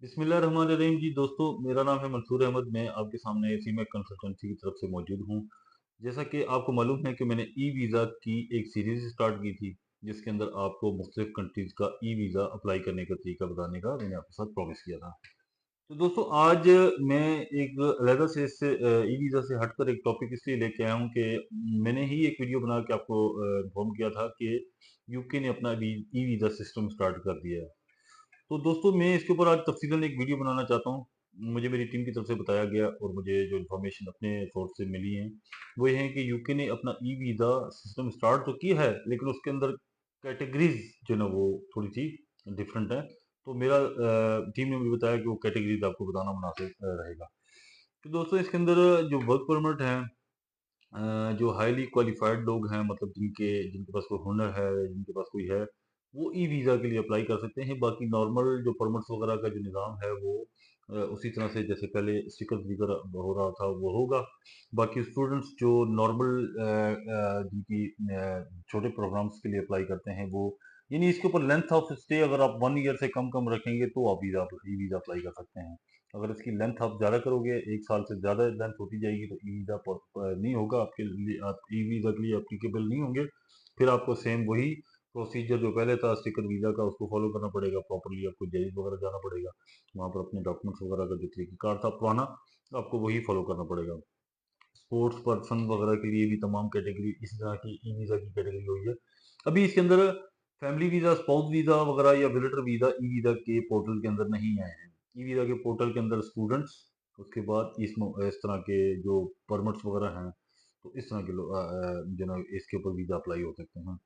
बिस्मिल्लाहिर्रहमानिर्रहीम जी। दोस्तों, मेरा नाम है मंसूर अहमद। मैं आपके सामने सीमेक कंसल्टेंसी की तरफ से मौजूद हूँ। जैसा कि आपको मालूम है कि मैंने ई वीज़ा की एक सीरीज़ स्टार्ट की थी, जिसके अंदर आपको मुख्तलिफ कंट्रीज़ का ई वीज़ा अप्लाई करने का तरीका बताने का मैंने आपके साथ प्रॉमिस किया था। तो दोस्तों, आज मैं एक अलहदा से इससे ई वीज़ा से हटकर एक टॉपिक इसलिए लेके आया हूँ कि मैंने ही एक वीडियो बना के आपको इन्फॉर्म किया था कि यूके ने अपना ई वीज़ा सिस्टम स्टार्ट कर दिया है। तो दोस्तों, मैं इसके ऊपर आज तफ़सीलन एक वीडियो बनाना चाहता हूँ। मुझे मेरी टीम की तरफ से बताया गया और मुझे जो इन्फॉर्मेशन अपने सोर्स से मिली है, वो ये है कि यूके ने अपना ई वीज़ा सिस्टम स्टार्ट तो किया है, लेकिन उसके अंदर कैटेगरीज़ जो है ना वो थोड़ी-सी डिफरेंट है। तो मेरा टीम ने मुझे बताया कि वो कैटेगरीज़ आपको बताना मुनासिब रहेगा। तो दोस्तों, इसके अंदर जो वर्क परमिट है, जो हाईली क्वालिफाइड लोग हैं, मतलब जिनके जिनके पास कोई हुनर है, जिनके पास कोई है, वो ई वीज़ा के लिए अप्लाई कर सकते हैं। बाकी नॉर्मल जो परमिट्स वगैरह का जो निज़ाम है वो उसी तरह से जैसे पहले स्टिकर वगैरह हो रहा था वो होगा। बाकी स्टूडेंट्स जो नॉर्मल जिनकी छोटे प्रोग्राम्स के लिए अप्लाई करते हैं वो, यानी इसके ऊपर लेंथ ऑफ स्टे अगर आप 1 ईयर से कम रखेंगे तो आप ई वीज़ा अप्लाई कर सकते हैं। अगर इसकी लेंथ आप ज़्यादा करोगे, 1 साल से ज़्यादा लेंथ होती जाएगी, तो ई वीज़ा नहीं होगा आपके लिए, आप ई वीज़ा के लिए एप्लीकेबल नहीं होंगे। फिर आपको सेम वही प्रोसीजर जो पहले था स्टिकर वीज़ा का, उसको फॉलो करना पड़ेगा प्रॉपर्ली। आपको जेल वगैरह जाना पड़ेगा, वहाँ पर अपने डॉक्यूमेंट्स वगैरह का जो तरीक़ेकार था पुराना, आपको वही फॉलो करना पड़ेगा। स्पोर्ट्स पर्सन वगैरह के लिए भी तमाम कैटेगरी इसी तरह की ई वीज़ा की कैटेगरी हुई है। अभी इसके अंदर फैमिली वीज़ा, स्पाउस वीज़ा वगैरह या विज़िटर वीज़ा ई वीज़ा के पोर्टल के अंदर नहीं आए हैं। ई वीज़ा के पोर्टल के अंदर स्टूडेंट्स, उसके बाद इस तरह के जो परमिट्स वगैरह हैं, तो इस तरह के जो ना इसके ऊपर वीज़ा अप्लाई हो सकते हैं।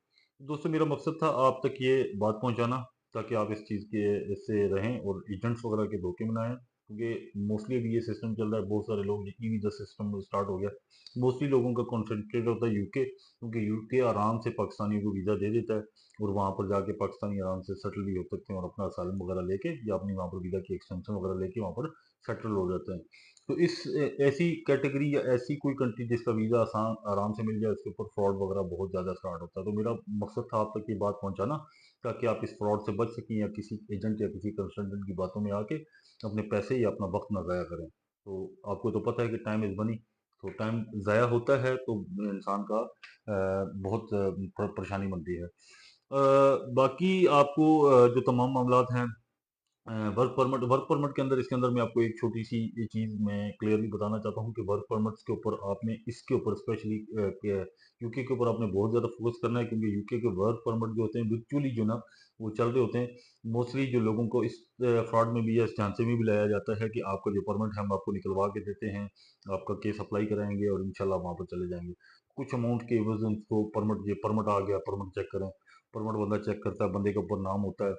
दोस्तों, मेरा मकसद था आप तक ये बात पहुँचाना, ताकि आप इस चीज़ के इससे रहें और एजेंट्स वगैरह के धोखे में ना आएँ। क्योंकि मोस्टली अभी ये सिस्टम चल रहा है, बहुत सारे लोग ई वीज़ा सिस्टम स्टार्ट हो गया। मोस्टली लोगों का कॉन्सेंट्रेट होता है यूके, क्योंकि यूके आराम से पाकिस्तानियों को वीज़ा दे देता है और वहाँ पर जाके पाकिस्तानी आराम से सेटल भी हो सकते हैं और अपना असाइलम वगैरह लेके या अपनी वहाँ पर वीज़ा की एक्सटेंशन वगैरह लेके वहाँ पर सेटल हो जाते हैं। तो ऐसी कैटेगरी या ऐसी कोई कंट्री जिसका वीज़ा आसान आराम से मिल जाए, उसके ऊपर फ्रॉड वगैरह बहुत ज़्यादा स्टार्ट होता है। तो मेरा मकसद था आप तक ये बात पहुँचाना, ताकि आप इस फ्रॉड से बच सकें या किसी एजेंट या किसी कंसल्टेंट की बातों में आके अपने पैसे या अपना वक्त ना ज़ाया करें। तो आपको तो पता है कि टाइम इज़ मनी, तो टाइम ज़ाया होता है तो इंसान का बहुत परेशानी बनती है। बाकी आपको जो तमाम मामलात हैं, वर्क परमिट के अंदर, इसके अंदर मैं आपको एक छोटी-सी ये चीज़ मैं क्लियरली बताना चाहता हूँ कि वर्क परमिट्स के ऊपर आपने इसके ऊपर स्पेशली यूके के ऊपर आपने बहुत ज़्यादा फ़ोकस करना है, क्योंकि यूके के वर्क परमिट जो होते हैं वर्चुअली जो ना वो चल रहे होते हैं। मोस्टली जो लोगों को इस फ्रॉड में भी या इस झांसे में भी लाया जाता है कि आपका जो परमिट है हम आपको निकलवा के देते हैं, आपका केस अप्लाई कराएँगे और इंशाल्लाह वहाँ पर चले जाएँगे। कुछ अमाउंट के एवज़ उनको परमिट आ गया, परमिट चेक करें। परमिट बंदा चेक करता है, बंदे के ऊपर नाम होता है,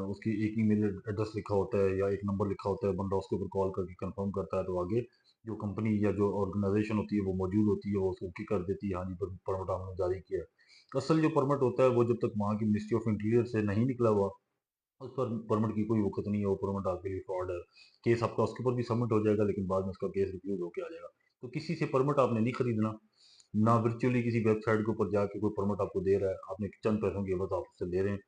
उसकी एक ईमेल एड्रेस लिखा होता है या एक नंबर लिखा होता है, बंदा उसके ऊपर कॉल करके कंफर्म करता है, तो आगे जो कंपनी या जो ऑर्गेनाइजेशन होती है वो मौजूद होती है, वो उसको ओके कर देती है, हाँ जी परमिट हमने जारी किया है। असल जो परमिट होता है वो जब तक वहाँ की मिनिस्ट्री ऑफ इंटीरियर से नहीं निकला हुआ, उस पर परमिट की कोई वक़्त नहीं है, वो परमिट आपके लिए फ्रॉड है। केस आपका उसके ऊपर भी सबमिट हो जाएगा, लेकिन बाद में उसका केस रिफ्यूज़ होके आ जाएगा। तो किसी से परमिट आपने नहीं खरीदना, ना वर्चुअली किसी वेबसाइट के ऊपर जाके कोई परमिट आपको दे रहा है, आपने चंद पैसों की एवज़ आप उससे ले रहे हैं,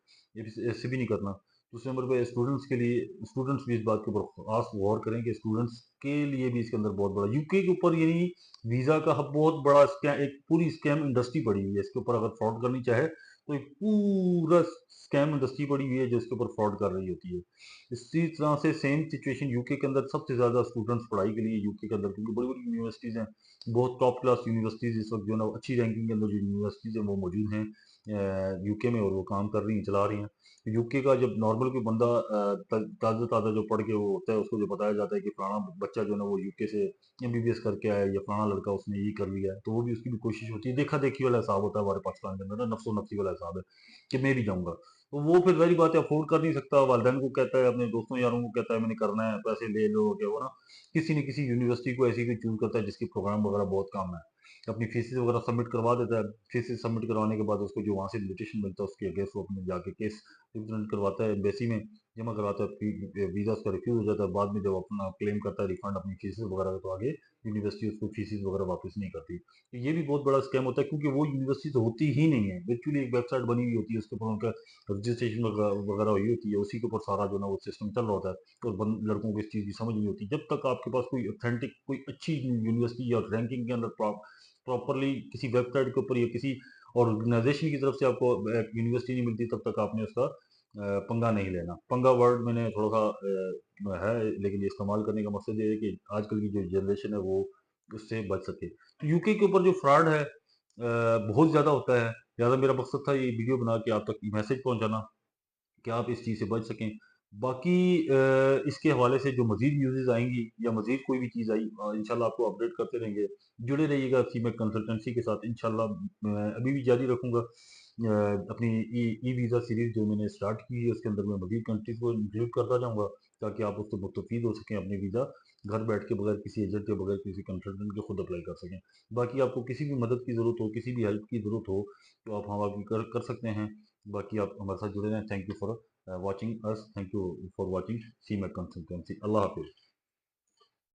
ऐसे भी नहीं करना। दूसरे नंबर पे स्टूडेंट्स भी इस बात के ऊपर ख़ास गौर करें कि स्टूडेंट्स के लिए भी इसके अंदर बहुत बड़ा यूके के ऊपर, यानी वीज़ा का बहुत बड़ा एक पूरी स्कैम इंडस्ट्री पड़ी हुई है। इसके ऊपर अगर फ्रॉड करनी चाहे, तो एक पूरा स्कैम इंडस्ट्री पड़ी हुई है जो इसके ऊपर फ्रॉड कर रही होती है। इसी तरह से सेम सिचुएशन यूके के अंदर, सबसे ज़्यादा स्टूडेंट्स पढ़ाई के लिए यूके के अंदर, क्योंकि बड़ी-बड़ी यूनिवर्सिटीज़ हैं, बहुत टॉप क्लास यूनिवर्सिटीज़ इस वक़्त जो है ना अच्छी रैंकिंग के अंदर जो यूनिवर्सिटीज़ हैं वो मौजूद हैं यूके में, और वो काम कर रही हैं, चला रही हैं। यूके का जब नॉर्मल कोई बंदा ताज़ा-ताज़ा जो पढ़ के वो होता है, उसको जो बताया जाता है कि फलाना बच्चा जो है ना वो यूके से एमबीबीएस करके आया है या फलाना लड़का उसने ये कर लिया है, तो वो भी उसकी भी कोशिश होती है। देखा-देखी वाला हिसाब होता है हमारे पाकिस्तान के अंदर ना, नफ़्सो-नफ़्सी वाला हिसाब है कि मैं भी जाऊँगा। तो वो फिर ज़ाहिर बात है अफ़ोर्ड कर नहीं सकता, वालिदैन को कहता है, अपने दोस्तों यारों को कहता है मैंने करना है, पैसे ले लो, क्या वो ना किसी न किसी यूनिवर्सिटी को ऐसी कोई चूज़ करता है जिसकी प्रोग्राम वगैरह बहुत काम है। अपनी फीसेस वगैरह सबमिट करवा देता है। फीसेस सबमिट करवाने के बाद उसको जो वहाँ से इन्विटेशन मिलता है उसके अगेंस्ट वो अपने जाके केस रिप्रेज़ेंट करवाता है एम्बेसी में। जमा करवाता है, वीज़ा उसका रिफ्यूज़ हो जाता है, बाद में जब अपना क्लेम करता है रिफंड अपनी फीसेस वगैरह का, तो आगे यूनिवर्सिटी उसको फीसेस वगैरह वापस नहीं करती। तो ये भी बहुत बड़ा स्कैम होता है, क्योंकि वो यूनिवर्सिटी तो होती ही नहीं है, वर्चुअली एक वेबसाइट बनी हुई होती है, उसके ऊपर उनका रजिस्ट्रेशन वगैरह हुई होती है, उसी के ऊपर सारा जो है ना वो सिस्टम चल रहा होता है, और लड़कों को इस चीज़ की समझ नहीं होती। जब तक आपके पास कोई ऑथेंटिक कोई अच्छी यूनिवर्सिटी या रैंकिंग के अंदर प्रॉपरली किसी वेबसाइट के ऊपर या किसी ऑर्गेनाइजेशन की तरफ से आपको यूनिवर्सिटी नहीं मिलती, तब तक आपने उसका पंगा नहीं लेना। पंगा वर्ड मैंने थोड़ा सा है, लेकिन ये इस्तेमाल करने का मकसद ये है कि आजकल की जो जनरेशन है वो उससे बच सके। तो यूके के ऊपर जो फ्रॉड है बहुत ज़्यादा होता है। ज़्यादा मेरा मकसद था ये वीडियो बना के आप तक मैसेज पहुंचाना कि आप इस चीज़ से बच सकें। बाकी इसके हवाले से जो मज़ीद न्यूज़ेज़ आएँगी या मज़ीद कोई भी चीज़ आई, इंशाल्लाह आपको अपडेट करते रहेंगे। जुड़े रहिएगा सीमेक कंसल्टेंसी के साथ, इंशाल्लाह मैं अभी भी जारी रखूँगा अपनी ई-वीज़ा सीरीज़ जो मैंने स्टार्ट की है, उसके अंदर मैं मज़ीद कंट्रीज़ को इंक्लूड करता जाऊँगा, ताकि आप उससे मुस्तफ़ीद हो सकें, अपनी वीज़ा घर बैठ के बगैर किसी एजेंट के, बगैर किसी कंसल्टेंट के खुद अप्लाई कर सकें। बाकी आपको किसी भी मदद की ज़रूरत हो, किसी भी हेल्प की ज़रूरत हो, तो आप हमारी कर सकते हैं। बाकी आप हमारे साथ जुड़े रहें। Thank you for watching us. Thank you for watching CMAC Consultancy. Allah Hafiz.